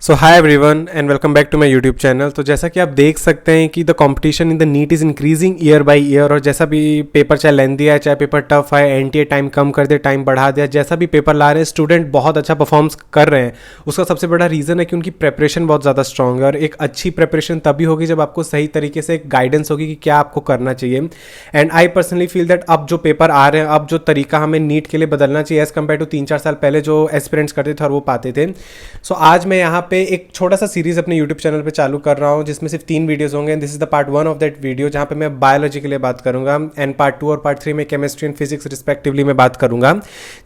So hi everyone and welcome back to my YouTube channel. तो जैसा कि आप देख सकते हैं कि the competition in the NEET is increasing year by year. और जैसा भी पेपर चाहे लेंदी है चाहे पेपर टफ है, एनटीए टाइम कम कर दे टाइम बढ़ा दिया, जैसा भी पेपर ला रहे हैं स्टूडेंट बहुत अच्छा परफॉर्म्स कर रहे हैं। उसका सबसे बड़ा रीज़न है कि उनकी प्रेपरेशन बहुत ज़्यादा स्ट्रॉग है। और एक अच्छी प्रेपरेशन तभी होगी जब आपको सही तरीके से एक गाइडेंस होगी कि क्या आपको करना चाहिए। And I personally feel that अब जो पेपर आ रहे हैं, अब जो तरीका हमें नीट के लिए बदलना चाहिए एज़ कम्पेयर टू 3-4 साल पहले जो एस्पिरेंट्स करते थे और वो पाते थे। सो आज मैं यहाँ पे एक छोटा सा सीरीज अपने यूट्यूब चैनल पे चालू कर रहा हूँ जिसमें सिर्फ 3 वीडियोस होंगे। This is the part 1 of that video जहाँ पे मैं बायोलॉजी के लिए बात करूंगा एंड पार्ट 2 और पार्ट 3 में केमिस्ट्री एंड फिजिक्स रिस्पेक्टिवली में बात करूंगा,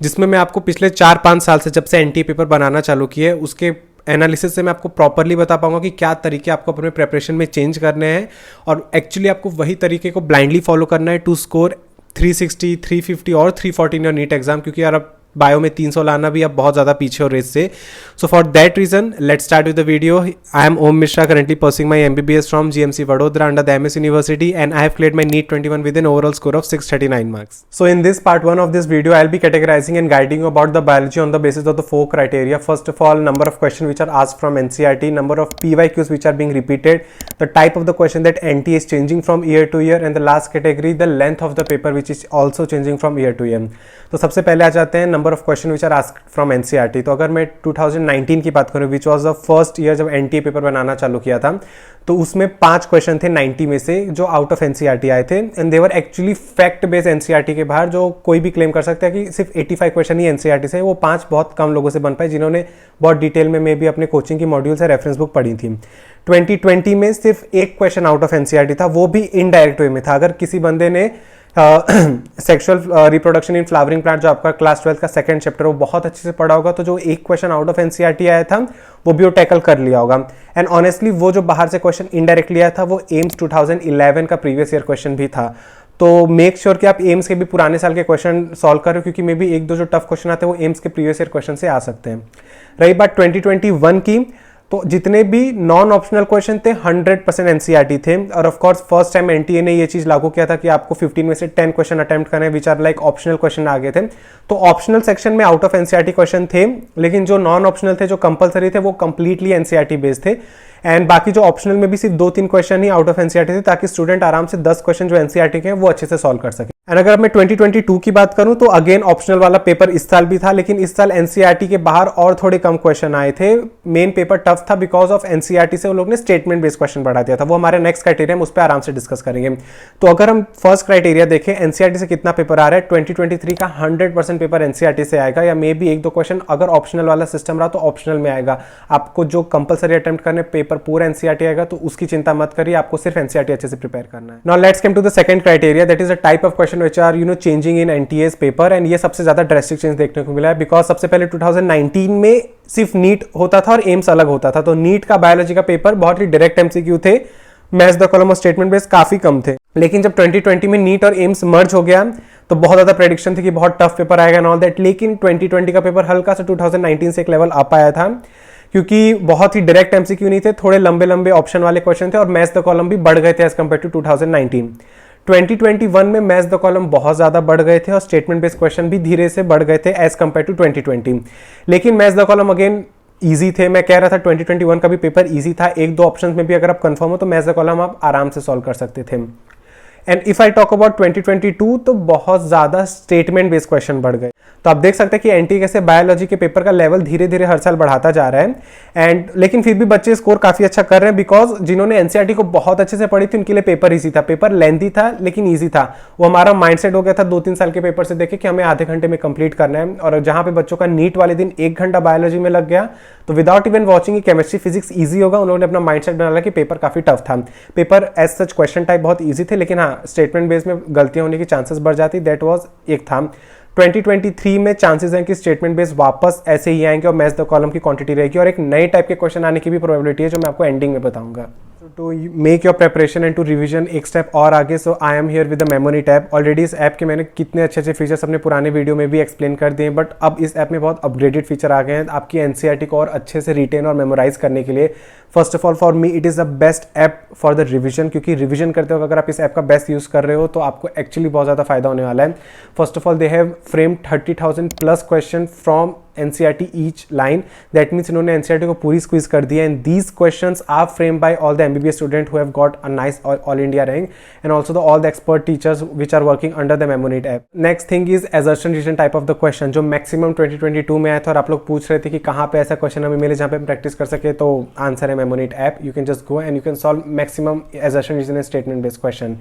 जिसमें मैं आपको पिछले 4-5 साल से जब से एनटीए पेपर बनाना चालू किए उसके एनालिसिस से मैं आपको प्रॉपरली बता पाऊंगा कि क्या तरीके आपको अपने प्रेपरेशन में चेंज करने हैं और एक्चुअली आपको वही तरीके को ब्लाइंडली फॉलो करना है टू स्कोर 360, 350 और 340 इन योर नीट एग्जाम। क्योंकि यार अब बायो में 300 लाना भी अब बहुत ज़्यादा पीछे हो रेस से। So for that reason let's start with the video. I am Om Mishra, currently pursuing my MBBS from GMC Vadodara under the MS University, and I have cleared my NEET 21 with an overall score of 639 marks. So in this part 1 of this video, I'll be categorizing and guiding you about the biology on the basis of the 4 criteria. First of all, number of questions which are asked from NCERT, number of PYQs which are being repeated, the type of the question that NT is changing from year to year, and the last category, the length of the paper which is also changing from year to year. तो सबसे पहले आ जाते हैं number of question which are asked from NCERT. तो अगर मैं 2019 की बात करूँ which was the first year जब एनटीए पेपर बनाना चालू किया था, तो उसमें 5 क्वेश्चन थे 90 में से जो आउट ऑफ एनसीईआरटी आए थे and they were actually fact based NCERT के बाहर, जो कोई भी क्लेम कर सकता है कि सिर्फ 85 क्वेश्चन ही एनसीईआरटी से। वो 5 बहुत कम लोगों से बन पाए जिन्होंने बहुत डिटेल में भी अपने कोचिंग की मॉड्यूल से रेफरेंस बुक पढ़ी थी। 2020 में सिर्फ एक क्वेश्चन आउट ऑफ एनसीईआरटी था, वो भी इनडायरेक्ट वे में था। अगर किसी बंदे ने sexual reproduction in flowering plant जो आपका क्लास 12 का सेकंड चैप्टर वो बहुत अच्छे से पढ़ा होगा, तो जो एक क्वेश्चन आउट ऑफ एनसीईआरटी आया था वो भी वो टैकल कर लिया होगा। एंड ऑनेस्टली वो जो बाहर से क्वेश्चन इनडायरेक्टली आया था वो एम्स 2011 का प्रीवियस ईयर क्वेश्चन भी था। तो मेक श्योर कि आप एम्स के भी पुराने साल के क्वेश्चन सॉल्व करो, क्योंकि मे बी 1-2 जो टफ क्वेश्चन आते हैं वो एम्स के प्रीवियस ईयर क्वेश्चन से आ सकते हैं। रही बात 2021 की, तो जितने भी नॉन ऑप्शनल क्वेश्चन थे 100% एनसीईआरटी थे। और of course first time NTA ने ये चीज लागू किया था कि आपको 15 में से 10 क्वेश्चन अटेम्प्ट करने which are like optional question आ गए थे। तो ऑप्शनल सेक्शन में आउट ऑफ एनसीईआरटी क्वेश्चन थे, लेकिन जो नॉन ऑप्शनल थे जो कंपलसरी थे वो कंप्लीटली एनसीईआरटी बेस्ड थे। एंड बाकी जो ऑप्शनल में भी सिर्फ 2-3 question he out of NCERT थे, ताकि स्टूडेंट आराम से 10 क्वेश्चन जो एनसीईआरटी के हैं वो अच्छे से सॉल्व कर सके। एंड अगर मैं 2022 की बात करूं तो अगेन ऑप्शनल वाला पेपर इस साल भी था, लेकिन इस साल एनसीईआरटी के बाहर और थोड़े कम क्वेश्चन आए थे। मेन पेपर टफ था बिकॉज ऑफ एनसीईआरटी से वो लोग ने स्टेटमेंट बेस्ड क्वेश्चन बढ़ा दिया था। वो हमारे नेक्स्ट क्राइटेरिया उस पर आराम से डिस्कस करेंगे। तो अगर हम फर्स्ट क्राइटेरिया देखें एनसीईआरटी से कितना पेपर आ रहा है, 2023 का 100% पेपर एनसीईआरटी से आएगा, या मे बी 1-2 क्वेश्चन अगर ऑप्शनल वाला सिस्टम रहा तो ऑप्शनल में आएगा। आपको जो कंपलसरी अटेम्प्ट करने पेपर पूरा एनसीईआरटी आएगा, तो उसकी चिंता मत करिए, आपको सिर्फ एनसीईआरटी अच्छे से प्रिपेयर करना है। Now let's come to the second criteria, that is the type of question which are changing in NTA's paper. And ये सबसे ज्यादा ड्रेस्टिक चेंज देखने को मिला है, बिकॉज सबसे पहले 2019 में सिर्फ नीट होता था और एम्स अलग होता था। तो नीट का बायोलॉजी का पेपर बहुत ही डायरेक्ट एमसीक्यू थे, मैच द कॉलम और स्टेटमेंट बेस्ड काफी कम थे। लेकिन जब 2020 में नीट और एम्स मर्ज हो गया तो बहुत ज्यादा प्रेडिक्शन थी कि बहुत टफ पेपर आएगा एंड ऑल दैट। लेकिन 2020 का पेपर हल्का सा 2019 से एक लेवल अप आया था, क्योंकि बहुत ही डायरेक्ट एमसीक्यू नहीं थे, थोड़े लंबे लंबे ऑप्शन वाले क्वेश्चन थे और मैच द कॉलम भी बढ़ गए थे एज कंपेयर टू 2019। 2021 में मैच द कॉलम बहुत ज्यादा बढ़ गए थे और स्टेटमेंट बेस्ड क्वेश्चन भी धीरे से बढ़ गए थे एज कंपेयर टू 2020। लेकिन match the column again easy थे। मैं कह रहा था 2021 का भी पेपर इजी था, 1-2 ऑप्शन में भी अगर आप कंफर्म हो तो मैच द कॉलम आप आराम से सॉल्व कर सकते थे। And if I talk about 2022 तो बहुत ज्यादा स्टेटमेंट बेस्ड क्वेश्चन बढ़ गए। तो आप देख सकते हैं कि एनटी कैसे बायोलॉजी के पेपर का लेवल धीरे धीरे हर साल बढ़ाता जा रहा है। एंड लेकिन फिर भी बच्चे स्कोर काफी अच्छा कर रहे हैं, बिकॉज जिन्होंने एनसीईआरटी को बहुत अच्छे से पढ़ी थी उनके लिए पेपर इजी था। पेपर लेंथी था लेकिन इजी था। वो हमारा माइंडसेट हो गया था 2-3 साल के पेपर से देखे कि हमें आधे घंटे में कंप्लीट करना है। और जहां पे बच्चों का नीट वाले दिन 1 घंटा बायोलॉजी में लग गया, तो without even watching chemistry physics easy होगा, उन्होंने अपना माइंडसेट बना लिया कि पेपर काफी टफ था। Paper as such question type बहुत इजी थे, लेकिन हाँ स्टेटमेंट बेस में गलतियां होने की चांसेस बढ़ जाती, दैट वाज एक था। 2023 में चांसेस हैं कि स्टेटमेंट बेस वापस ऐसे ही आएंगे और मैच द कॉलम की क्वांटिटी रहेगी, और एक नए टाइप के क्वेश्चन आने की भी प्रोबेबिलिटी है जो मैं आपको एंडिंग में बताऊंगा। To make your preparation and to revision एक स्टेप और आगे, so I am here with the memory tab. Already इस ऐप के मैंने कितने अच्छे अच्छे फीचर्स अपने पुराने वीडियो में भी एक्सप्लेन कर दिए, बट अब इस ऐप में बहुत अपग्रेडेड फीचर आ गए हैं आपकी एनसीईआरटी को और अच्छे से रिटेन और मेमोराइज करने के लिए। First of all for me it is the best app for the revision, क्योंकि रिविजन करते हो अगर आप इस ऐप का बेस्ट यूज़ कर रहे हो तो आपको एक्चुअली बहुत ज़्यादा फायदा होने वाला है। First of all they have frame 30,000 plus question from NCERT each line, that means इन्होंने एनसीईआरटी को पूरी स्क्वीज कर दिया and these questions are frame by all the MBBS student who have got a nice all India rank and also the all the expert teachers which are working under the मेमोनेट app. Next thing is assertion relation type of the question जो maximum 2022 में आया था और आप लोग पूछ रहे थे कि कहाँ पे ऐसा क्वेश्चन हमें मिले जहाँ पे हम प्रैक्टिस कर सके, तो आंसर है मेमोनेट app. You can just go and you can solve maximum assertion relation and statement based question.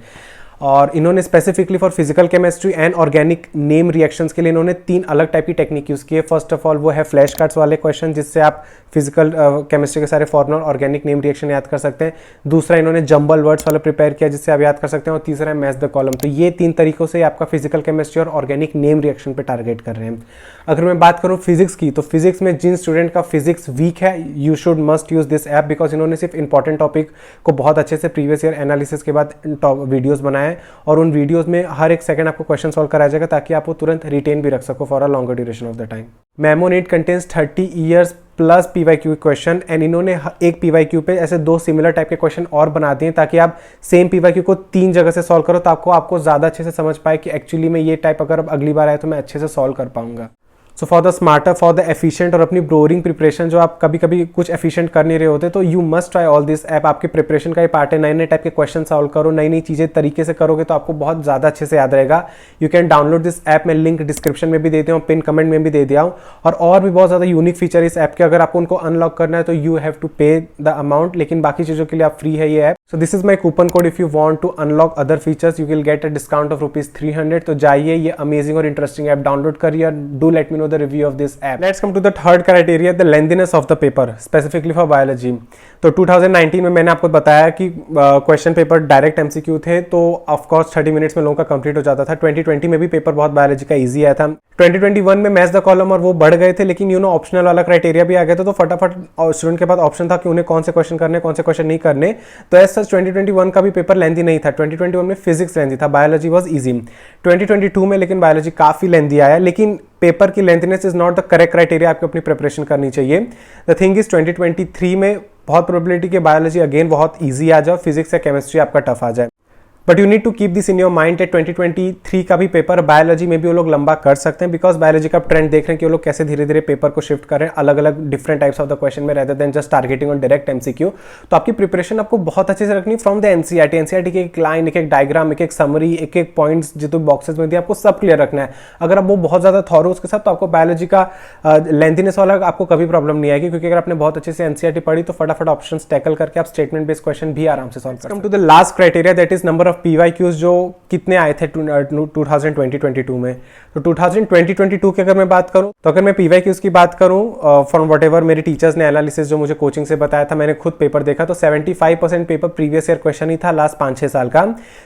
और इन्होंने specifically for physical chemistry and organic name reactions के लिए इन्होंने 3 अलग टाइप की टेक्निक यूज़ की है। फर्स्ट ऑफ ऑल वो है फ्लैश कार्ड्स वाले क्वेश्चन जिससे आप फिजिकल केमिस्ट्री के सारे फॉर्मूला और ऑर्गेनिक नेम रिएक्शन याद कर सकते हैं। दूसरा इन्होंने जंबल वर्ड्स वाला प्रिपेयर किया जिससे आप याद कर सकते हैं। और तीसरा है मैच द कॉलम। तो ये 3 तरीकों से आपका फिजिकल केमिस्ट्री और ऑर्गेनिक नेम रिएक्शन पे टारगेट कर रहे हैं। अगर मैं बात करूँ फिजिक्स की, तो फिजिक्स में जिन स्टूडेंट का फिजिक्स वीक है you should must use this app because इन्होंने सिर्फ इंपॉर्टेंट टॉपिक को बहुत अच्छे से प्रीवियस ईयर एनालिसिस के बाद वीडियोज़ बनाए हैं और उन वीडियोस में हर एक सेकंड आपको क्वेश्चन सॉल्व कराया जाएगा ताकि आप वो तुरंत रिटेन भी रख सको for a longer duration of the time. मेमोनेट contains 30 years plus PYQ question and इन्होंने एक पीवाईक्यू पे ऐसे 2 सिमिलर टाइप के क्वेश्चन और बना दिए ताकि आप सेम पीवाईक्यू को 3 जगह से सॉल्व करो तो आपको ज़्यादा अच्छे से समझ पाए कि एक्चुअली में ये टाइप अगर अब अगली बार आए तो मैं अच्छे से सॉल्व कर पाऊंगा। So for the smarter, for the efficient और अपनी बोरिंग प्रिपरेशन जो आप कभी कभी कुछ एफिशिएंट कर नहीं रहे होते तो you must try all this app. आपके प्रिपरेशन का ही पार्ट है। नए नए टाइप के क्वेश्चन सॉल्व करो, नई नई चीज़ें तरीके से करोगे तो आपको बहुत ज़्यादा अच्छे से याद रहेगा। You can download this app, मैं लिंक डिस्क्रिप्शन में भी दे दिया हूँ, पिन कमेंट में भी दे दिया हूँ। और भी बहुत ज़्यादा यूनिक फीचर इस ऐप के, अगर आपको उनको अनलॉक करना है तो you have to pay the amount, लेकिन बाकी चीज़ों के लिए आप फ्री है ये app. So this is my coupon code, if you want to unlock other features you will get a discount of ₹300। तो जाइए ये अमेजिंग और इंटरेस्टिंग ऐप डाउनलोड करिए। Do let me know the review of this app. Let's come to the third criteria, the lengthiness of the paper specifically for biology. तो 2019 में मैंने आपको बताया कि क्वेश्चन पेपर डायरेक्ट एमसीक्यू थे तो ऑफकोर्स 30 मिनट्स में लोगों का कंप्लीट हो जाता था। 2020 में भी पेपर बहुत बायोलॉजी का ईजी आया था। 2021 में मैच द कॉलम और वो बढ़ गए थे, लेकिन यू नो ऑप्शनल वाला क्राइटेरिया भी आ गया था तो फटाफट स्टूडेंट के पास ऑप्शन था कि उन्हें कौन से क्वेश्चन करने कौन से क्वेश्चन नहीं करने। तो एज सच 2021 का भी पेपर लेंथी नहीं था। 2021 में फिजिक्स लेंथी था, बायोलॉजी वाज इजी। 2022 में लेकिन बायोलॉजी काफी लेंथी आया, लेकिन पेपर की lengthiness is not the correct criteria. आपको अपनी प्रिपरेशन करनी चाहिए। द थिंग इज 2023 में बहुत प्रोबेबिलिटी कि बायोलॉजी अगेन बहुत ईजी आ जाए, फिजिक्स या केमिस्ट्री आपका टफ आ जाए। But you need to keep this in your mind कि 2023 का भी पेपर बायोलॉजी में भी वो लोग लंबा कर सकते हैं बिकॉज बायोलॉजी का ट्रेंड देख रहे हैं कि वो लोग कैसे धीरे धीरे पेपर को शिफ्ट कर रहे हैं अलग अलग different types of the question में rather than just targeting on direct MCQ. तो आपकी प्रिपरेशन आपको बहुत अच्छे से रखनी फ्रॉम द एनसीईआरटी। एनसीईआरटी की एक लाइन, एक डायग्राम, एक समरी, एक पॉइंट्स जितने बॉक्सेस में दिए आपको सब क्लियर रखना है। अगर आप वो बहुत ज्यादा थॉरो उसके साथ तो आपको बायोलॉजी का लेंथीनेस वाला आपको कभी प्रॉब्लम नहीं आएगी क्योंकि अगर आपने बहुत अच्छे से एनसीईआरटी पढ़ी तो फटाफट ऑप्शन टैकल करके आप स्टेटमेंट बेस्ड क्वेश्चन भी आराम से सॉल्व कर सकते हैं। Come to the last criteria that is number of PYQs जो कितने आए थे 2022 में। तो 2022 की अगर मैं बात करूं तो अगर मैं पीवाईक्यूज की बात करूं फ्रॉम व्हाटएवर मेरे टीचर्स ने एनालिसिस जो मुझे कोचिंग से बताया था, मैंने खुद पेपर देखा तो 75% पेपर प्रीवियस ईयर क्वेश्चन ही था लास्ट 5-6 साल का,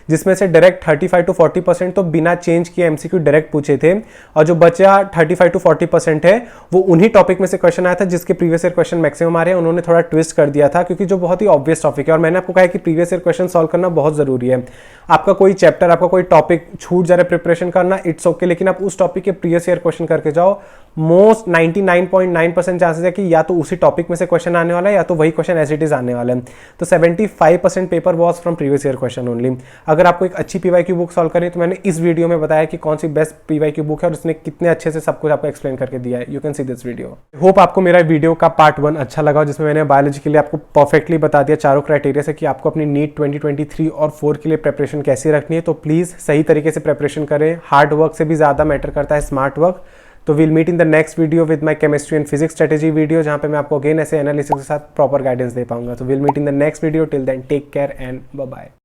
जिसमें से डायरेक्ट 35 to 40% तो बिना चेंज किए एमसीक्यू डायरेक्ट पूछे थे और जो बचा 35 to 40% है वो उन्हीं टॉपिक में से क्वेश्चन आया था जिसके प्रीवियस ईयर क्वेश्चन मैक्सिमम आ रहे हैं। उन्होंने थोड़ा ट्विस्ट कर दिया था क्योंकि जो बहुत ही ऑब्वियस टॉपिक है और मैंने आपको कहा कि प्रीवियस ईयर क्वेश्चन सॉल्व करना बहुत जरूरी है। आपका कोई चैप्टर, आपका कोई टॉपिक छूट जा रहा है प्रिपरेशन करना, इट्स ओके, लेकिन आप उस टॉपिक के प्रीवियस ईयर क्वेश्चन करके जाओ। मोस्ट 99.9% चांसेस है कि या तो उसी टॉपिक में से क्वेश्चन आने वाला है या तो वही क्वेश्चन एज इट इज आने वाला है। तो 75% paper was from previous year question only. अगर आपको एक अच्छी पीवाईक्यू बुक सॉल्व करनी है तो मैंने इस वीडियो में बताया कि कौन सी बेस्ट पीवाईक्यू बुक है और उसने कितने अच्छे से सब कुछ आपको एक्सप्लेन करके दिया है। You can see this video. Hope आपको मेरा वीडियो का पार्ट 1 अच्छा लगा जिसमें मैंने बायोलॉजी के लिए आपको परफेक्टली बता दिया चारों क्राइटेरिया से कि आपको अपनी नीट 2023 और 4 के लिए प्रिपरेशन कैसी रखनी है। तो प्लीज सही तरीके से प्रिपरेशन करें। हार्ड वर्क से भी ज्यादा मैटर करता है स्मार्ट वर्क। तो will meet in the next video with my chemistry and physics strategy video जहां पे मैं आपको अगेन ऐसे एनालिसिस के साथ प्रॉपर गाइडेंस दे पाऊंगा। तो will meet in the next video. Till then take care and bye bye.